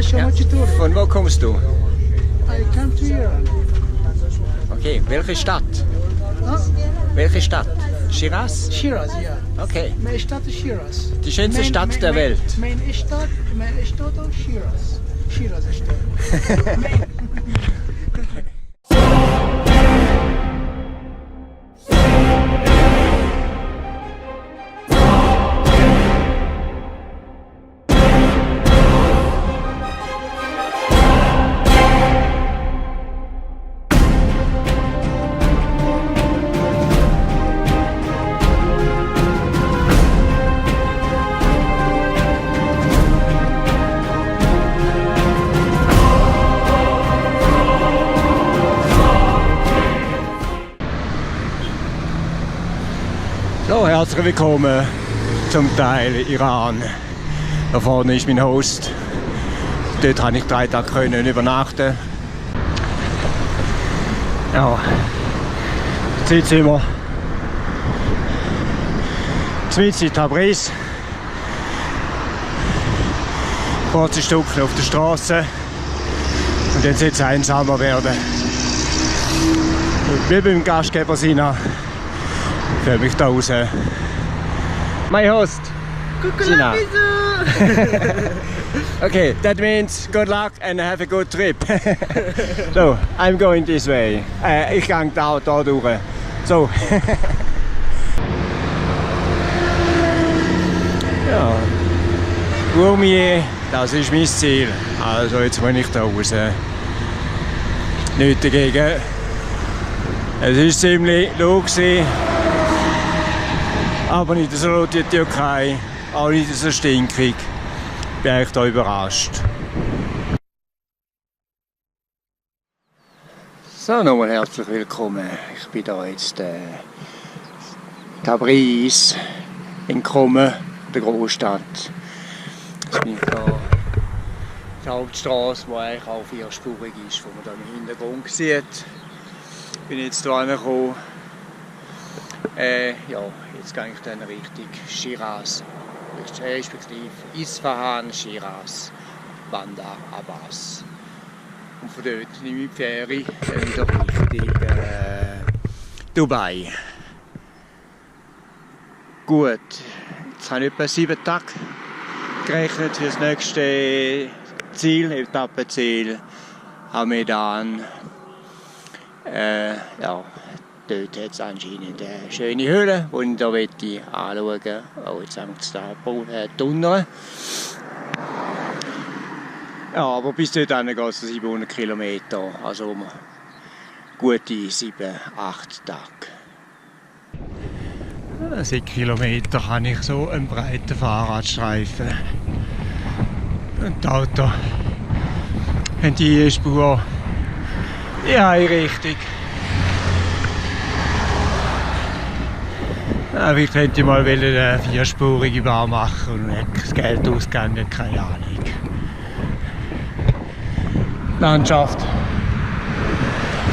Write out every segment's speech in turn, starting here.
Von wo kommst du? I come to Iran. Okay, welche Stadt? Huh? Welche Stadt? Shiraz? Shiraz, yeah. Okay. Meine Stadt ist Shiraz. Die schönste Stadt der Welt. Meine Stadt ist Shiraz. Shiraz ist Stadt. So, herzlich willkommen zum Teil Iran. Da vorne ist mein Host. Dort konnte ich 3 Tage übernachten. Ja, jetzt sind wir mitten in Tabriz. Kurze Stückchen auf der Straße. Und jetzt soll es einsamer werden. Wie beim Gastgeber Sina. Für mich da raus. My host, Sina. Okay, that means good luck and have a good trip. So, I'm going this way. Ich gehe da durch. So. Ja, Urmier, das ist mein Ziel. Also jetzt muss ich da raus. Nichts dagegen. Es ist ziemlich laut gewesen. Aber nicht so laut wie die Türkei, auch nicht so stinkig. Bin ich da überrascht. So, nochmal herzlich willkommen. Ich bin da jetzt Tabriz in Qom, der Großstadt. Jetzt bin ich da die Hauptstraße, die eigentlich auch 4-spurig ist, die man da im Hintergrund sieht. Ich bin jetzt hier angekommen. Ja, jetzt gehe ich dann Richtung Shiraz, respektive Isfahan, Shiraz, Bandar Abbas. Und von dort nehme ich die Fähre wieder Richtung Dubai. Gut, jetzt habe ich etwa 7 Tage gerechnet für das nächste Ziel, Etappenziel, Hamedan. Ja. Dort hat es anscheinend eine schöne Höhle, die ich da anschauen möchte. Oh, jetzt haben wir es da Tunnel. Ja, aber bis dorthin geht es 700 Kilometer, also gute 7-8 Tage. 7 Kilometer habe ich so einen breiten Fahrradstreifen. Und die Autos haben die Spur in eine Richtung. Ja, ich könnte mal eine 4-spurige Bahn machen und hätte das Geld ausgegangen, keine Ahnung. Landschaft.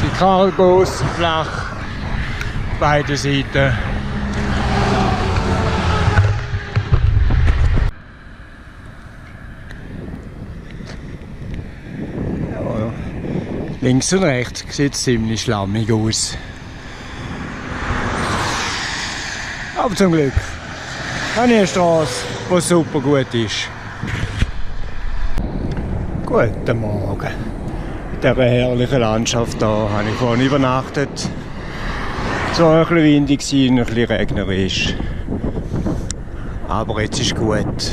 Die Cargos, flach, beide Seiten. Ja, links und rechts sieht es ziemlich schlammig aus. Aber zum Glück habe ich eine Straße, die super gut ist. Guten Morgen. In dieser herrlichen Landschaft hier habe ich vorhin übernachtet. Es war ein bisschen windig und ein bisschen regnerisch. Aber jetzt ist gut.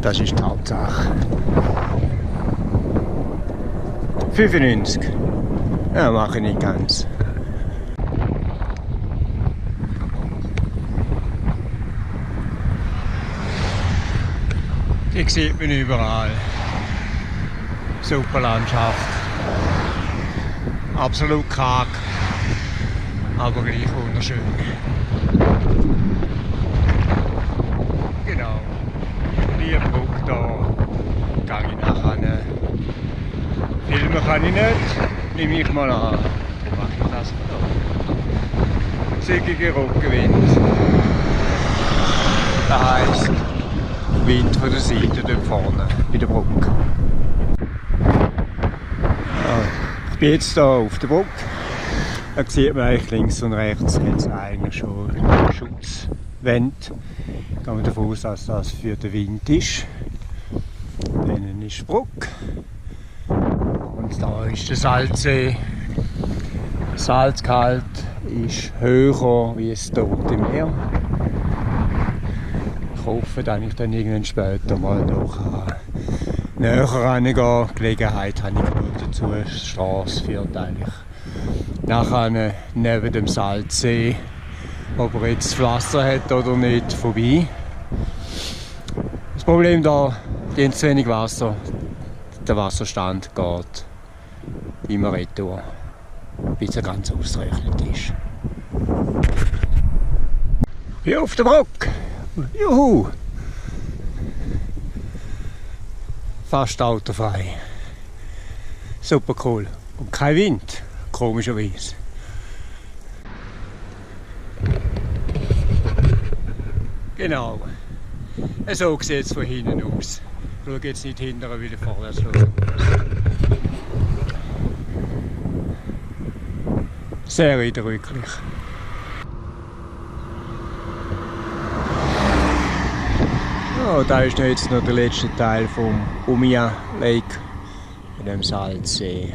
Das ist die Hauptsache. 95. Ja, mache ich nicht ganz. Die sieht man überall. Super Landschaft. Absolut karg, aber gleich wunderschön. Genau. Die Brücke da gehe ich nachher. Filmen kann ich nicht, nehme ich mal an. Wo mache ich das? Zügiger Rückenwind. Das heisst, Wind von der Seite dort vorne bei der Brücke. bin jetzt hier auf der Brücke. Da sieht man eigentlich links und rechts hat es eigentlich schon Schutzwände. Da kann man davon aus, dass das für den Wind ist. Dann ist die Brücke. Und da ist der Salzsee. Der Salzgehalt ist höher wie es dort im Meer. Ich hoffe, dass ich dann irgendwann später mal noch näher rangehen. Gelegenheit habe ich genug dazu. Die Straße führt eigentlich nachher neben dem Salzsee, ob er jetzt Wasser hat oder nicht, vorbei. Das Problem da, die haben zu wenig Wasser. Der Wasserstand geht immer retour, bis er ganz ausreichend ist. Hier auf der Brücke! Juhu! Fast autofrei. Super cool. Und kein Wind, komischerweise. Genau. So sieht es von hinten aus. Ich schaue jetzt nicht hinterher, wieder vorwärts schauen. Sehr eindrücklich. Oh, da ist jetzt noch der letzte Teil vom Umia Lake, mit dem Salzsee.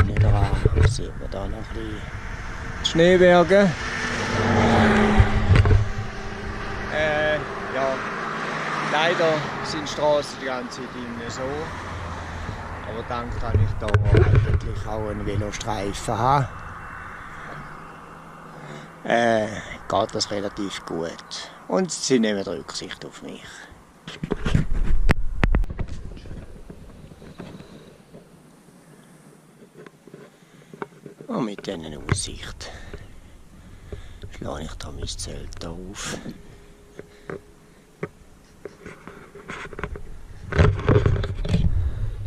Nicht dran, sieht man da noch ein bisschen die Schneeberge. Ja, leider sind die Straßen die ganze Zeit immer so. Aber dank kann ich da eigentlich auch einen Velostreifen haben. Geht das relativ gut. Und sie nehmen Rücksicht auf mich. Und mit dieser Aussicht schlage ich da mein Zelt auf.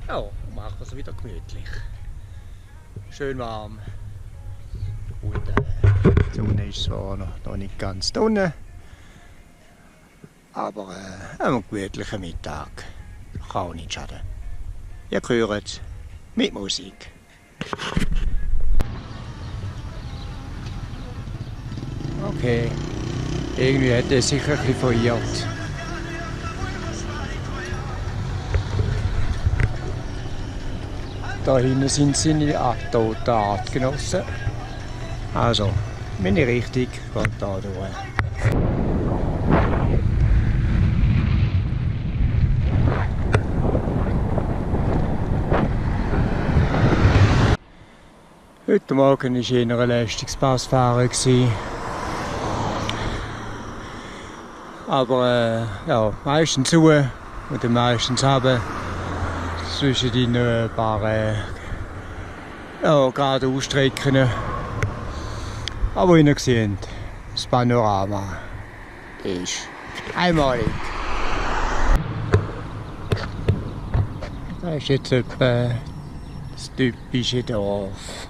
Ja, und mache es wieder gemütlich. Schön warm. Und die Sonne ist zwar noch nicht ganz unten, aber ein gemütlicher Mittag kann auch nicht schaden. Ihr hört es mit Musik. Okay, irgendwie hat er sich ein bisschen verirrt. Da hinten sind seine toten Artgenossen. Also, meine Richtung geht da durch. Heute Morgen war eher ein lästiges Passfahren. Aber ja, meistens zu und dann meistens runter. Zwischen ein paar geradeaus Strecken. Aber wie ihr seht, das Panorama ist einmalig. Das ist jetzt etwa das typische Dorf,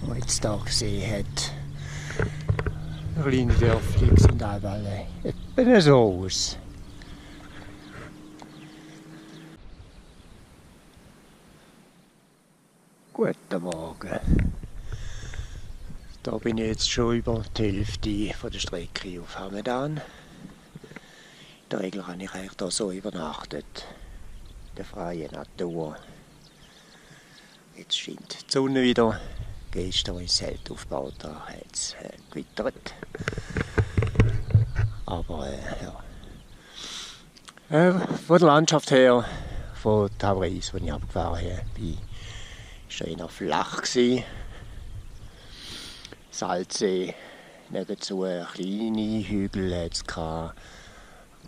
das man jetzt hier gesehen hat. Kleine Dörfchen sind alle etwa so aus. Guten Morgen. Da bin ich jetzt schon über die Hälfte von der Strecke auf Hamadan. In der Regel habe ich eigentlich hier so übernachtet. In der freien Natur. Jetzt scheint die Sonne wieder. Gestern ist das Zelt aufgebaut, da hat es gewittert. Aber ja. Von der Landschaft her, von Tabriz, wo ich abgefahren bin, war eher flach. Salzsee, nebenzu kleine Hügel hatte es,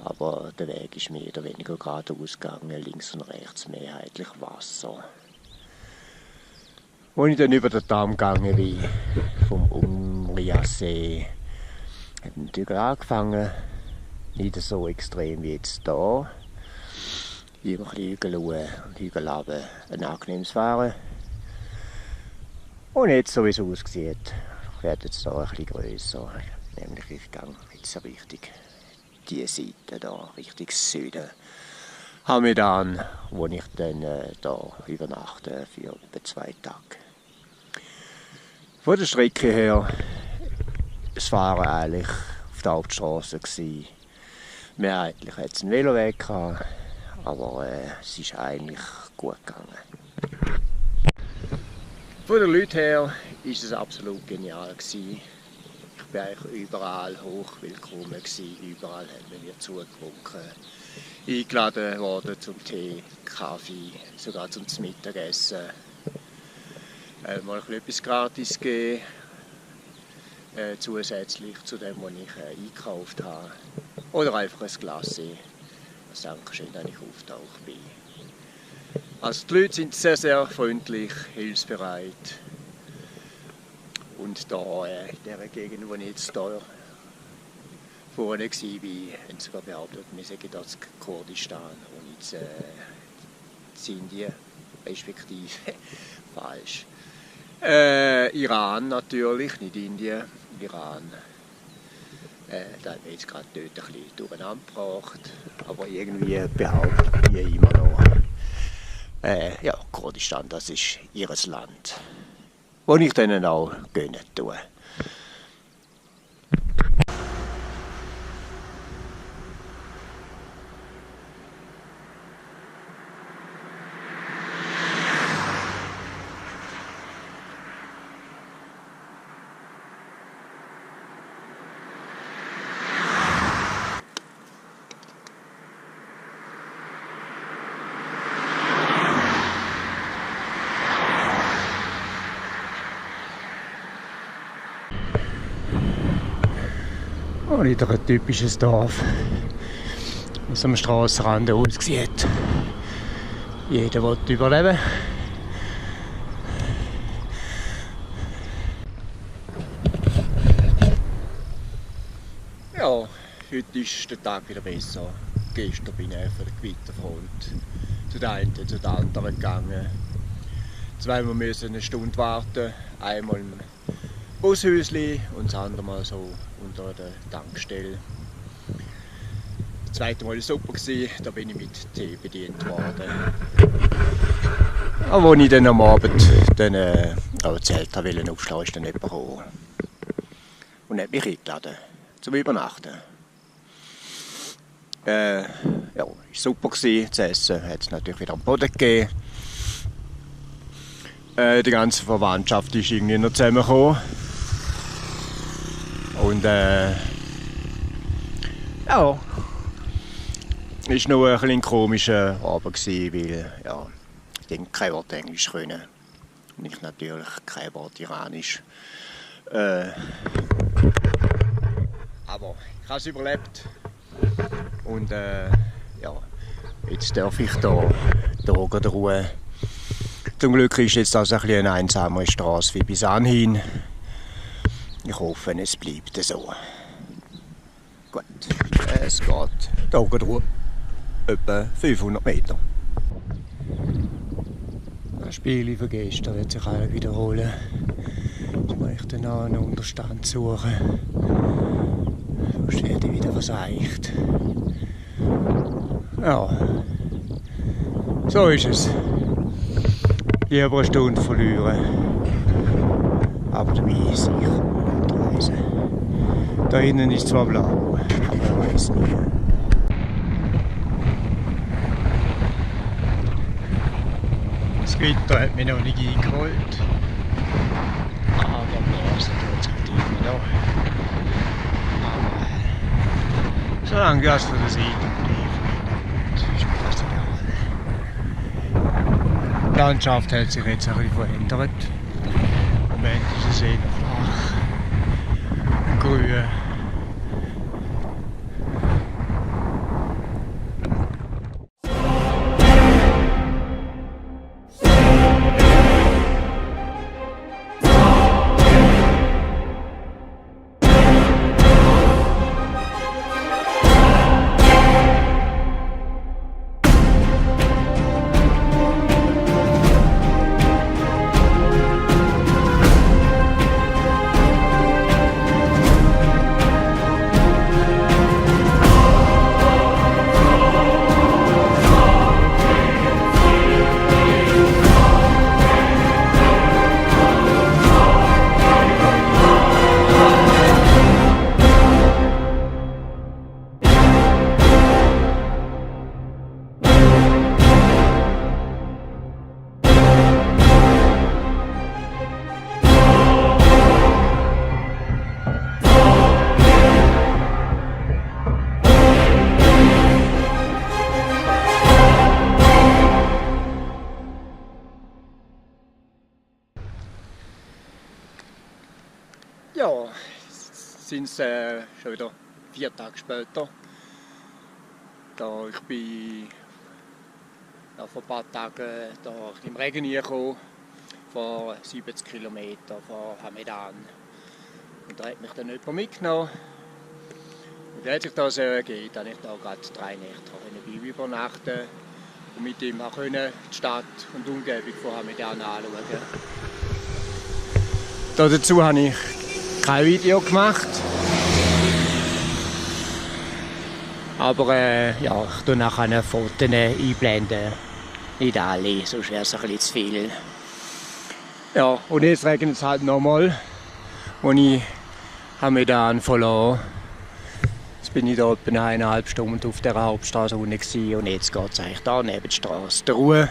aber der Weg ist mehr oder weniger geradeaus gegangen, links und rechts mehrheitlich Wasser. Als ich dann über den Damm gegangen bin, vom Umriasee, hat natürlich angefangen, nicht so extrem wie jetzt hier. Über ein bisschen Hügel hoch und Hügel runter, ein angenehmes Fahren. Und jetzt, so wie es aussieht, wird jetzt hier ein bisschen grösser. Nämlich ich gehe jetzt Richtung diese Seite hier, Richtung Süden. Hamedan, wo ich dann da übernachte für etwa 2 Tage. Von der Strecke her, es waren eigentlich auf der Hauptstraße gewesen. Mehrheitlich hat es einen Veloweg gehabt, aber es ist eigentlich gut gegangen. Von den Leuten her war es absolut genial gewesen. Ich war eigentlich überall hoch willkommen gewesen. Überall haben wir mir zugewunken. Eingeladen worden zum Tee, Kaffee, sogar zum Mittagessen. Mal etwas gratis geben, zusätzlich zu dem, was ich eingekauft habe. Oder einfach ein Glas als Dankeschön, dass ich auftaucht bin. Also die Leute sind sehr, sehr freundlich, hilfsbereit. Und da in dieser Gegend, wo ich jetzt hier vorne war, haben sie sogar behauptet, wir sagen das Kurdistan und jetzt Indien, respektive falsch. Iran natürlich, nicht Indien, Iran. Da haben wir jetzt gerade dort ein bisschen durcheinander gebracht, aber irgendwie behaupten wir immer noch, ja, Kurdistan, das ist ihr Land, wo ich denen auch gönnen tue. Und wieder ein typisches Dorf, wie es am Strassenrand aussieht. Jeder will überleben. Ja, heute ist der Tag wieder besser. Gestern bin ich von der Gewitterfront zu der einen zu der anderen gegangen. Zweimal müssen eine Stunde warten, einmal im Bushäusli und das andere Mal so unter der Tankstelle. Das zweite Mal war super, da bin ich mit Tee bedient worden. Aber als ich dann am Abend das Zelt aufschlagen wollte, ist dann jemand gekommen und hat mich eingeladen zum Übernachten. Ja, war super. Das Essen hat es natürlich wieder am Boden gegeben. Die ganze Verwandtschaft ist irgendwie noch zusammengekommen. Und ja, es war noch ein bisschen komischer Abend, weil ja, ich kein Wort Englisch können. Und ich natürlich kein Wort Iranisch. Aber ich habe es überlebt. Und ja, jetzt darf ich hier in Ruhe. Zum Glück ist jetzt das ein bisschen eine einsame Straße wie bis anhin. Ich hoffe, es bleibt so. Gut, es geht hier Ruhe. Etwa 500 Meter. Das Spiel von gestern wird sich alle wiederholen. Jetzt muss ich dann noch einen Unterstand suchen. Sonst werde ich wieder verseicht. Ja, so ist es. Lieber eine Stunde verlieren. Aber dabei sicher und reisen. Da hinten ist zwar blau, aber ich weiß nicht. Das Gitter hat mich noch nicht eingeholt. Aber Blasen tut es halt immer noch. Aber solange das von der Seite bleibt, ist mir das egal. Die Landschaft hat sich jetzt ein bisschen verändert. Im Moment ist es eher flach und grün. Ja, sind es schon wieder 4 Tage später. Ich bin vor ein paar Tagen im Regen gekommen, vor 70 Kilometern von Hamedan. Und da hat mich dann jemand mitgenommen. Und da hat sich das ergeben, dass ich da gerade 3 Nächte bei ihm übernachten und mit ihm auch die Stadt und die Umgebung von Hamedan anschauen. Dazu habe ich kein Video gemacht. Aber ja, ich tue nachher Fotos einblenden. Nicht alle, sonst wäre es ein bisschen zu viel. Ja, und jetzt regnet es halt nochmal. Als ich Hamedan verloren. Jetzt bin ich da etwa 1,5 Stunden auf der Hauptstraße und jetzt geht es eigentlich da neben der Straße der Ruhe.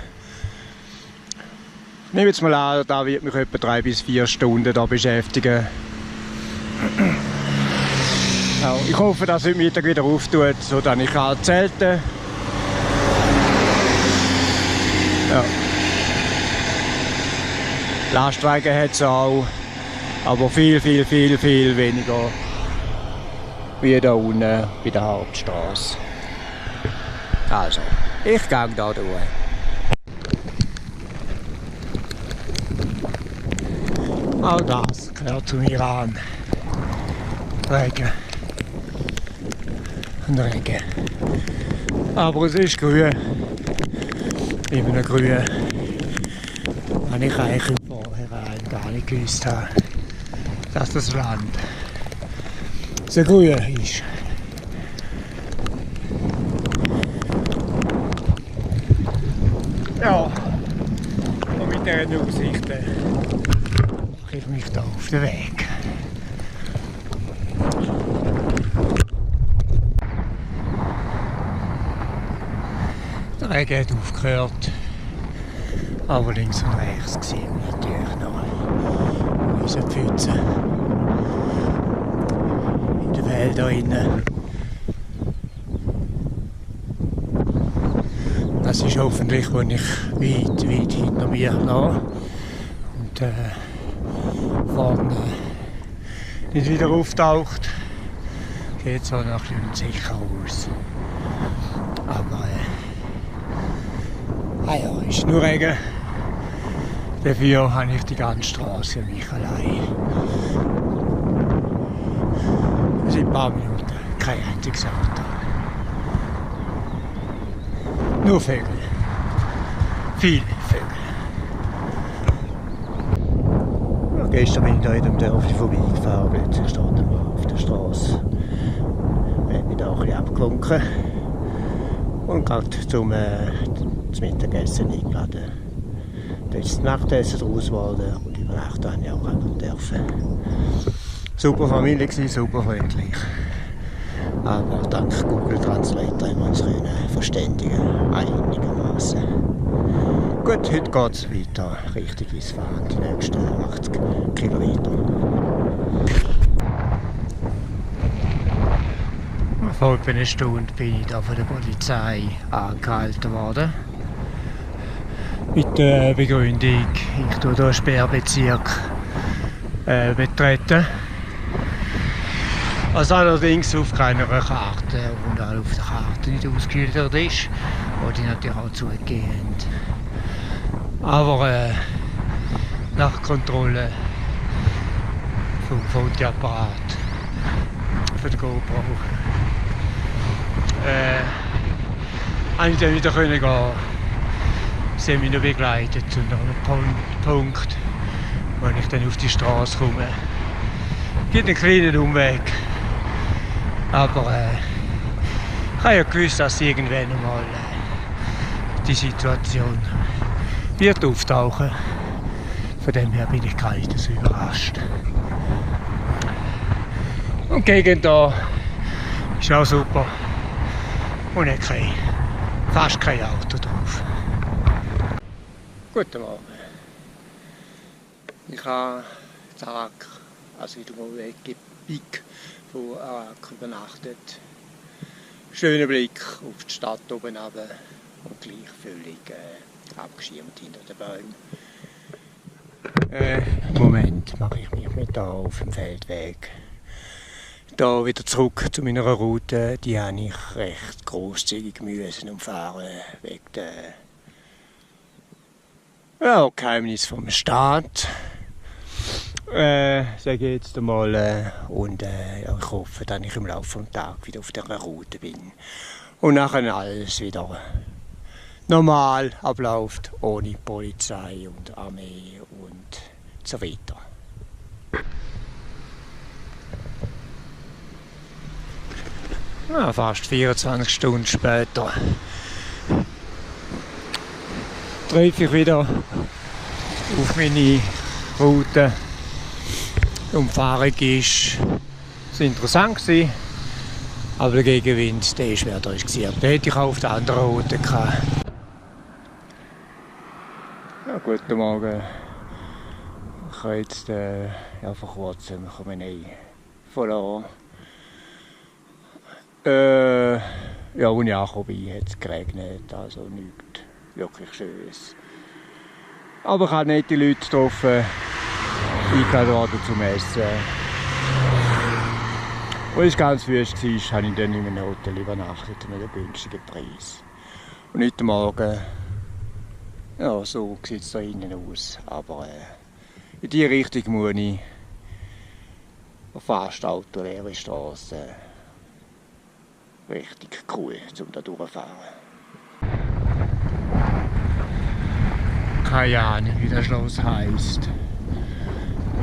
Ich nehme jetzt mal an, da wird mich etwa 3 bis 4 Stunden da beschäftigen. Ja, ich hoffe, dass es heute Mittag wieder auftut, sodass ich zelten kann. Ja. Lastwagen hat es auch, aber viel weniger wie da unten bei der Hauptstraße. Also, ich gehe da durch. Auch das gehört zum Iran. Regen. Und Regen. Aber es ist grün. Immer noch grün. Wenn ich eigentlich im Vorhinein gar nicht gewusst habe, dass das Land so grün ist. Ja, und mit diesen Aussichten mache ich mich da auf den Weg. Der Regen hat aufgehört, aber links und rechts sehen wir natürlich noch unsere Pfütze in den Wäldern innen. Das ist hoffentlich, wo ich weit hinter mir lasse und vorne nicht wieder auftaucht. Sieht zwar noch ein bisschen unsicher aus, aber ja, ist nur Regen. Dafür habe ich die ganze Straße für mich allein. Seit ein paar Minuten kein einziges Auto. Nur Vögel. Viele Vögel. Ja, gestern bin ich da in dem Dörfchen vorbeigefahren, plötzlich steht er mal auf der Straße. Ich habe mich da ein bisschen abgewunken und gerade zum Mittagessen eingeladen. Da ist das Nachtessen draus geworden und übernachten habe ich auch einfach dürfen. Super Familie gewesen, super freundlich. Aber dank Google Translator haben wir uns verständigen, einigermaßen. Gut, heute geht es weiter Richtung Wiesbaden, die nächsten 80 Kilometer. Vor etwa einer Stunde bin ich da von der Polizei angehalten worden. Mit der Begründung, ich tue hier einen Sperrbezirk betreten. Was allerdings auf keiner Karte und auch auf der Karte nicht ausgeschildert ist, wo die natürlich auch zugehen. Aber nach Kontrolle vom Fotoapparat für die GoPro konnte ich dann wieder gehen. Sie haben mich noch begleitet zu einem Punkt, wo ich dann auf die Straße komme. Es gibt einen kleinen Umweg, aber ich habe ja gewusst, dass irgendwann einmal die Situation wird auftauchen. Von dem her bin ich gar nicht so überrascht. Und die Gegend hier ist auch super und hat fast kein Auto drauf. Guten Morgen. Ich habe in Arak, also in dem Weggebiet von Arak übernachtet. Schöner Blick auf die Stadt oben runter und gleich völlig abgeschirmt hinter den Bäumen. Moment, mache ich mich mit da auf dem Feldweg. Da wieder zurück zu meiner Route, die habe ich recht grosszügig müssen umfahren wegen der Geheimnis vom Staat. Sage ich jetzt einmal. Und ich hoffe, dass ich im Laufe des Tages wieder auf dieser Route bin. Und nachher alles wieder normal abläuft, ohne Polizei und Armee und so weiter. Ja, fast 24 Stunden später treffe ich wieder auf meine Route. Die Umfahrung war interessant gewesen, aber der Gegenwind, der ist schwer durchgesehen. Den hätte ich auch auf der anderen Route gehabt. Ja, guten Morgen. Ich habe jetzt vor kurzem verloren. Ja, als ich angekommen bin, hat es geregnet, also nichts wirklich Schönes. Aber ich habe nette Leute getroffen, eingeladen worden zum Essen. Und es ganz wüst war, habe ich dann in einem Hotel übernachtet mit einem günstigen Preis. Und heute Morgen, ja, so sieht es da innen aus. Aber in diese Richtung muss ich auf fast autoleere Straßen. Richtig cool, um da durchzufahren. Keine Ahnung, wie das Schloss heisst.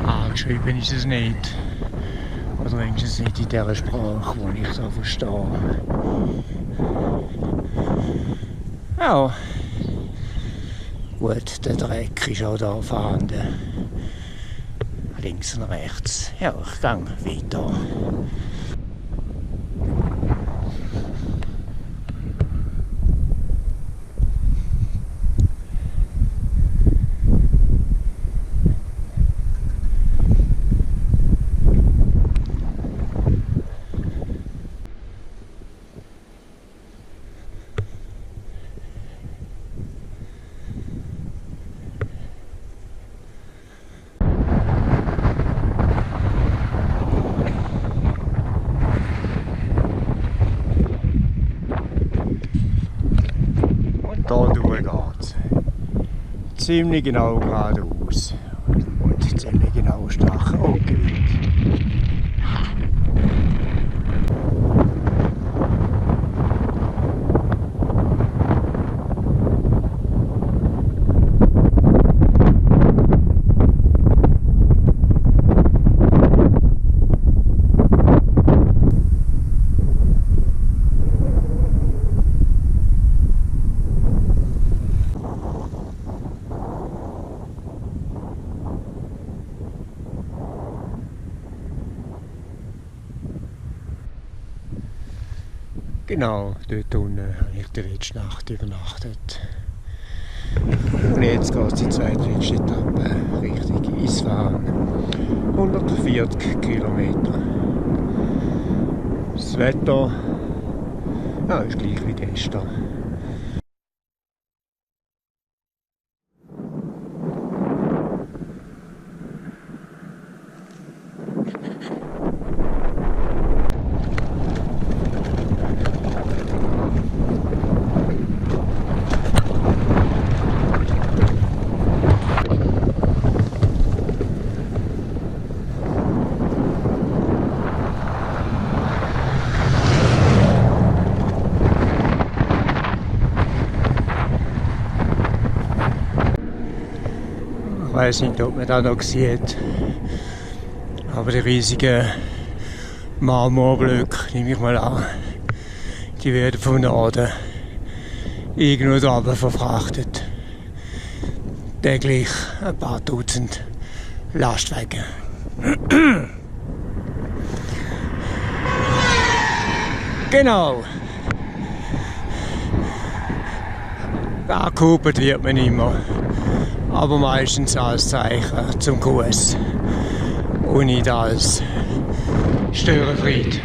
Angeschrieben ist es nicht. Oder wenigstens nicht in der Sprache, die ich so verstehe. Ja. Gut, der Dreck ist auch da vorhanden. Links und rechts. Ja, ich gehe weiter. Da durch geht's. Ziemlich genau geradeaus und ziemlich genau stark Rückenwind. Genau, dort unten habe ich die letzte Nacht übernachtet. Und jetzt geht es die zweitletzte Etappe Richtung Isfahan. 140 Kilometer. Das Wetter ist gleich wie gestern. Ich weiß nicht, ob man das noch sieht, aber die riesigen Marmorblöcke, nehme ich mal an, die werden vom Norden irgendwo da runter verfrachtet. Täglich ein paar Dutzend Lastwagen. Genau. Angekuppelt wird man immer. Aber meistens als Zeichen zum Gruß und nicht als Störenfried.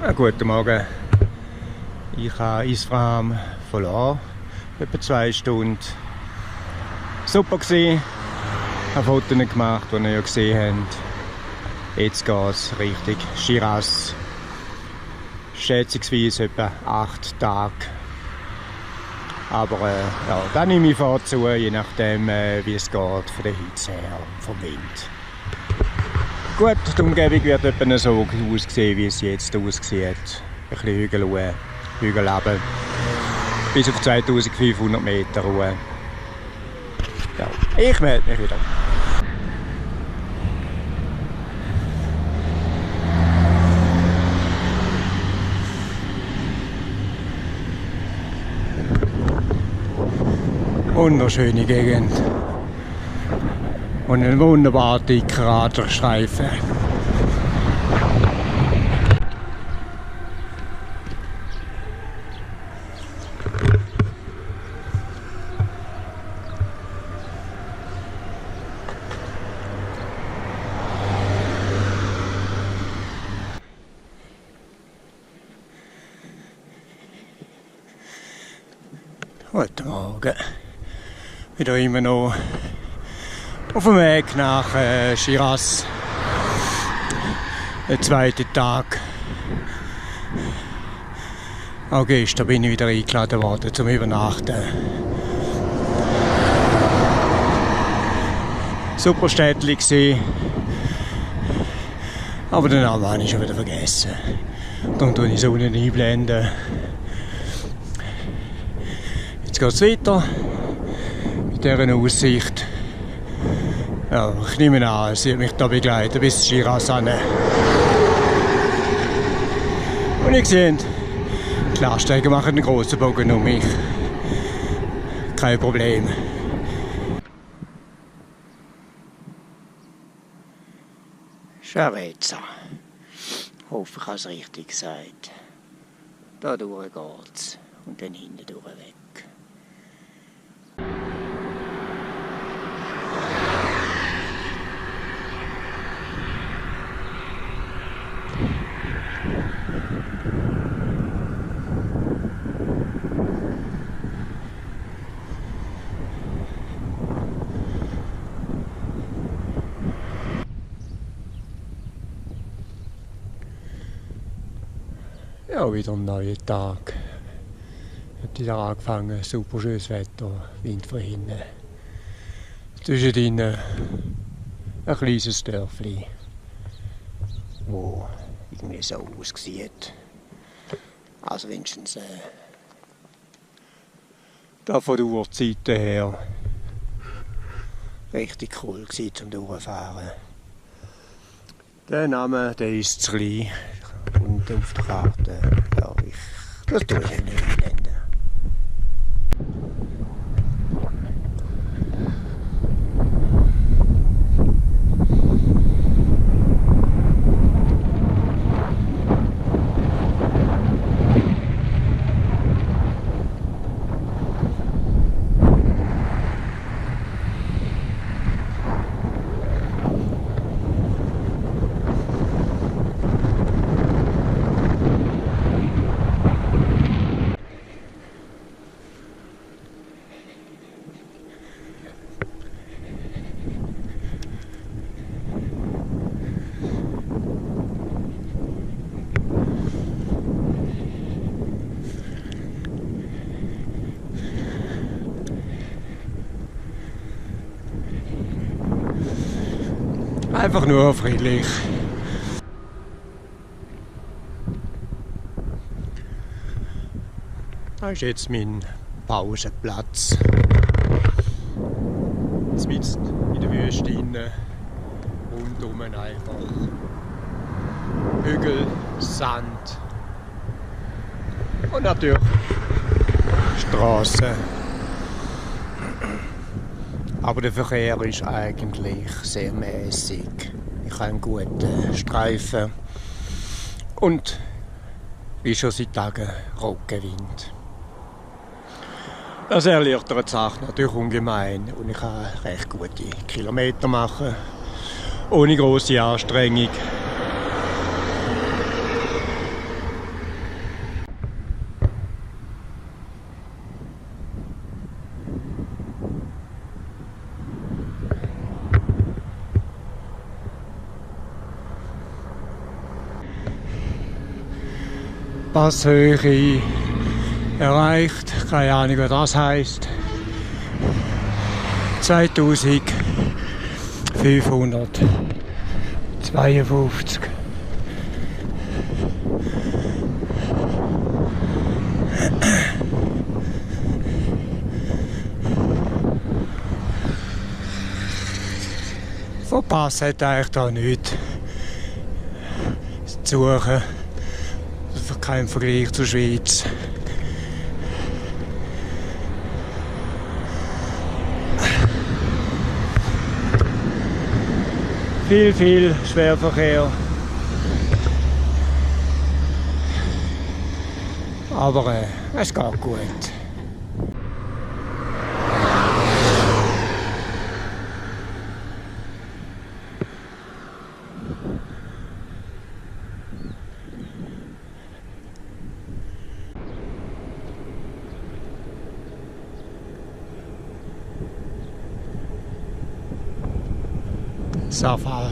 Guten Morgen. Ich habe Isfahan verloren, etwa 2 Stunden. Super gewesen. Ich habe Fotos gemacht, die ihr ja gesehen habt. Jetzt geht es Richtung Shiraz. Schätzungsweise etwa 8 Tage. Aber ja, dann nehme ich vorzu, je nachdem wie es geht, von der Hitze her und vom Wind. Gut, die Umgebung wird etwa so aussehen, wie es jetzt aussieht. Ein bisschen Hügel, Hügelleben. Bis auf 2500 Meter Ruhe. Ja, ich melde mich wieder. Wunderschöne Gegend. Und ein wunderbar dicker Radlerstreifen. Guten Morgen. Wieder immer noch auf dem Weg nach Shiraz. Der 2. Tag. Auch gestern bin ich wieder eingeladen worden zum Übernachten. Super Städtchen gewesen. Aber den Namen habe ich schon wieder vergessen. Darum tue ich die Sonne einblenden. Jetzt geht es weiter. Mit dieser Aussicht. Ja, ich nehme an, sie wird mich da begleiten bis Shiraz hin. Und ihr seht, die Lastwagen machen einen grossen Bogen um mich. Kein Problem. Schavezza. Hoffe, ich habe es richtig gesagt. Da durch geht's. Und dann hinten durch weg. Ja, wieder ein neuer Tag. Hat wieder angefangen, super schönes Wetter, Wind von hinten. Zwischendrin ein kleines Dörfli, wo irgendwie so aussieht. Also wenigstens da von der Uhrzeit her richtig cool gewesen zum Durchfahren. Der Name, der ist zu klein. Und auf der Karte, ja, das tue ich nicht einblenden. Einfach nur friedlich. Das ist jetzt mein Pausenplatz. Mitten in der Wüste, rundum einfach Hügel, Sand und natürlich Straßen. Aber der Verkehr ist eigentlich sehr mäßig. Ich habe einen guten Streifen und wie schon seit Tagen Rückenwind. Das erleichtert die Sache natürlich ungemein und ich kann recht gute Kilometer machen, ohne grosse Anstrengung. Passhöhe erreicht. Keine Ahnung, was das heisst. 2552. Von Pass hat eigentlich da nichts zu suchen. Kein Vergleich zur Schweiz. Viel Schwerverkehr. Aber es geht gut. Safar.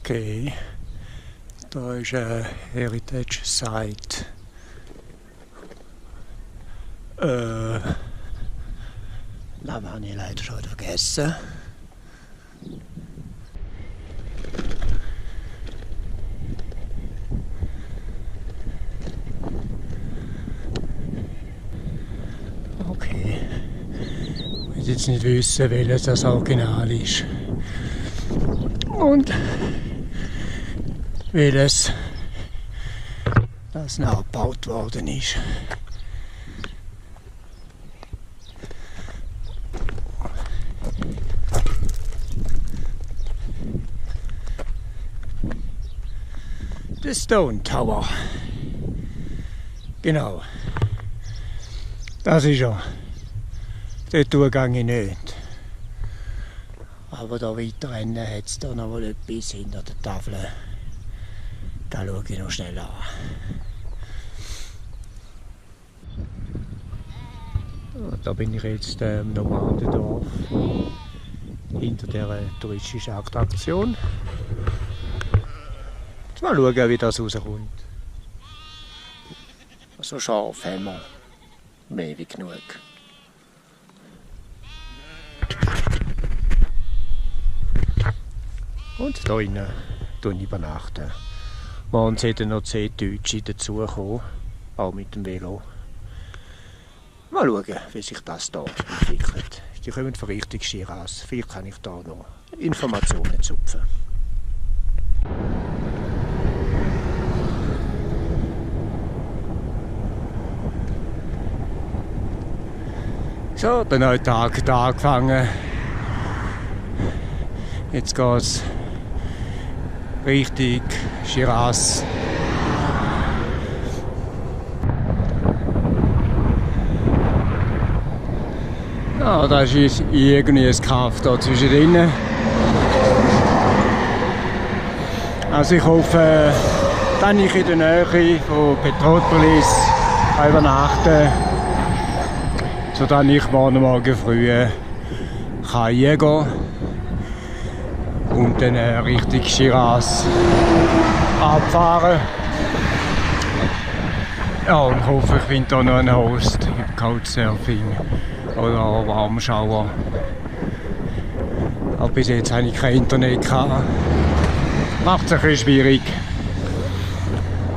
Okay, da ist eine Heritage Site. Namen habe ich leider schon vergessen. Okay, ich will jetzt nicht wissen, welches das Original ist. Und welches das nachgebaut worden ist. Der Stone Tower. Genau. Das ist er. Dort gehe ich nicht. Aber da weiter hinten hat es da noch mal etwas hinter der Tafel. Da schaue ich noch schnell an. Da bin ich jetzt im Nomadendorf. Hinter der touristischen Attraktion. Jetzt mal schauen, wie das rauskommt. So scharf haben wir. Mehr wie genug. Und hier innen übernachten. Morgen sollten noch 10 Deutsche dazukommen, auch mit dem Velo. Mal schauen, wie sich das hier entwickelt. Die kommen von Richtung Shiraz. Vielleicht kann ich da noch Informationen zupfen. So, der neue Tag hat angefangen. Jetzt geht es Richtung Shiraz. Ja, da ist irgendwie ein Kaff da zwischendrin. Also ich hoffe, dass ich in der Nähe von Petropolis übernachten kann, sodass ich morgen früh hingehen kann und dann Richtung Shiraz abfahren. Ja, und ich hoffe, ich finde hier noch einen Host im Couchsurfing oder Warmschauer. Aber bis jetzt habe ich kein Internet gehabt. Macht es ein bisschen schwierig.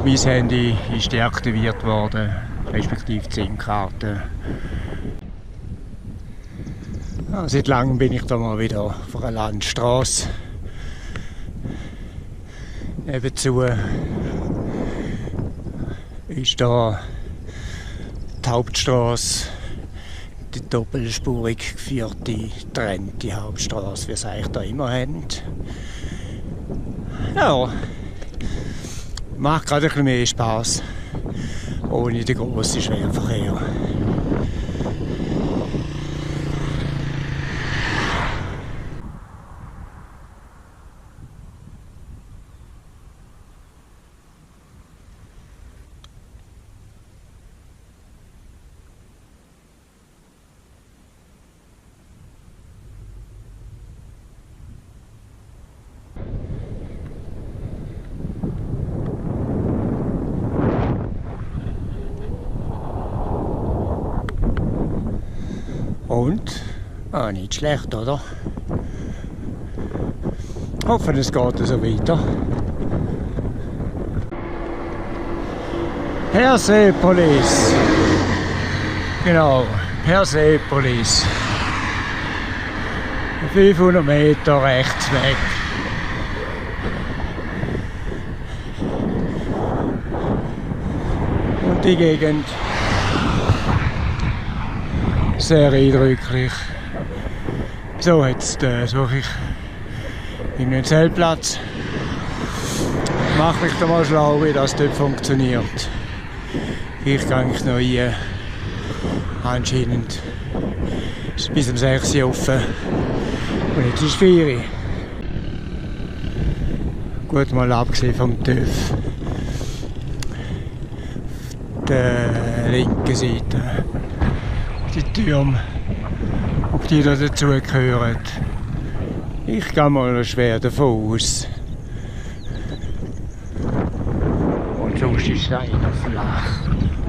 Mein Handy ist deaktiviert worden, respektive die SIM-Karte. Ja, seit langem bin ich da mal wieder auf einer Landstraße. Nebenzu ist da die Hauptstraße, die doppelspurig geführte, getrennte Hauptstraße, wie es eigentlich da immer haben. Ja, macht gerade ein bisschen mehr Spass, ohne den grossen Schwerverkehr. Und? Ah, nicht schlecht, oder? Hoffen, es geht so weiter. Persepolis. Genau, Persepolis. 500 Meter rechts weg. Und die Gegend sehr eindrücklich. So, jetzt suche ich einen Zeltplatz. Mach mich da mal schlau, wie das dort funktioniert. Ich gehe eigentlich noch rein. Anscheinend ist es bis um 6 Uhr offen. Und jetzt ist 4 Uhr. Gut, mal abgesehen vom TÜV. Auf der linken Seite. Die Türme, ob die da dazugehören. Ich gehe mal schwer davon aus. Und sonst ist es einer flach.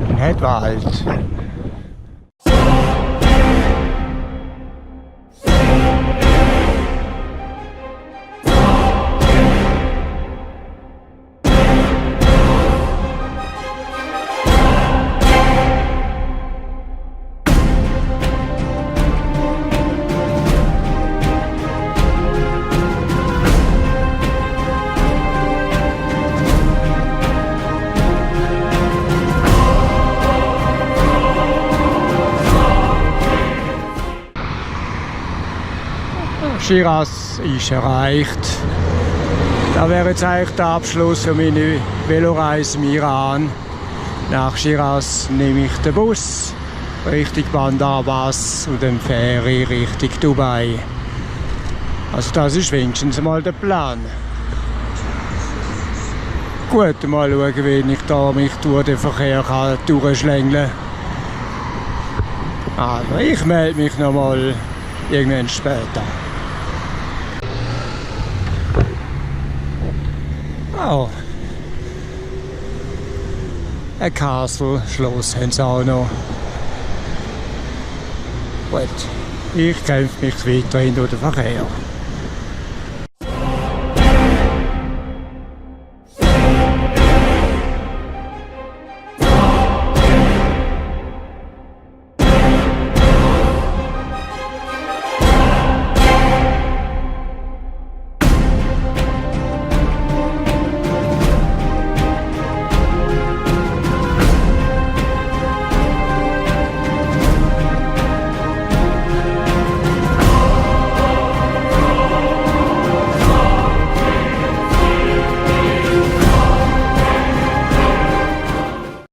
Und hat Wald. Shiraz ist erreicht. Das wäre jetzt eigentlich der Abschluss für meine Veloreise im Iran. Nach Shiraz nehme ich den Bus Richtung Bandar Abbas und dann fahre ich Richtung Dubai. Also das ist wenigstens mal der Plan. Gut, mal schauen, wie ich da mich durch den Verkehr durchschlängeln kann. Also ich melde mich noch mal irgendwann später. Oh. Ein Castle-Schloss haben sie auch noch. Gut, ich kämpfe mich weiterhin durch den Verkehr.